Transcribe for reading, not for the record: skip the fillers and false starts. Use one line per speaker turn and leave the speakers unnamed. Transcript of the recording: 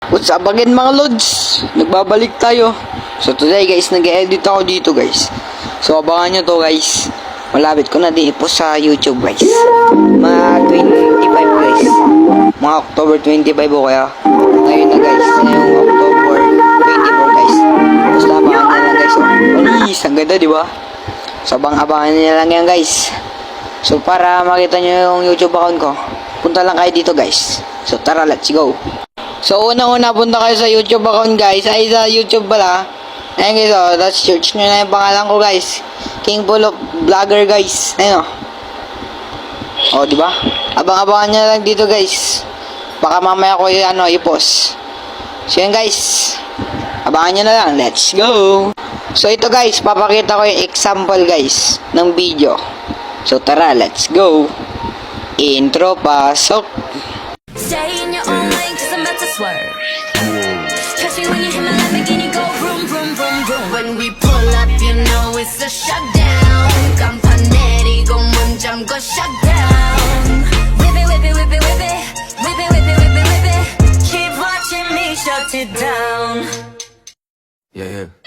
What's up again mga lods? Nagbabalik tayo. So today guys, nag-edit ako dito guys. So abangan nyo to guys. Malapit ko na din po sa YouTube guys. Mga 25 guys. Mga October 25 o kaya. Ngayon na guys. Ngayong October 24 guys. Basta abangan nyo lang guys. Panis, ang ganda diba? So abangan nyo lang yan guys. So para makita nyo yung YouTube account ko, punta lang kayo dito guys. So tara, let's go. So unang-una punta kayo sa YouTube account guys. Ay sa YouTube pala. Ayan guys, oh, that's search nyo na yung pangalan ko guys. King Bulok Vlogger guys. Ayun oh. Oh, di ba? Abang-abangan nyo lang dito guys. Baka mamaya ko yung i-post. So yun guys. Abangan nyo na lang. Let's go. So ito guys, papakita ko yung example guys ng video. So tara, let's go. Intro, pasok.
Stay in your own lane cause I'm about to swerve. Trust me when you hit my Lamborghini go vroom, vroom, vroom, vroom. When we pull up, you know it's a shutdown. Campaneri go munjang go shut down. Whip it, whip it, whip it, whip it. Whip it, whip it, whip it, whip it. Keep watching me shut it down.
Yeah, yeah.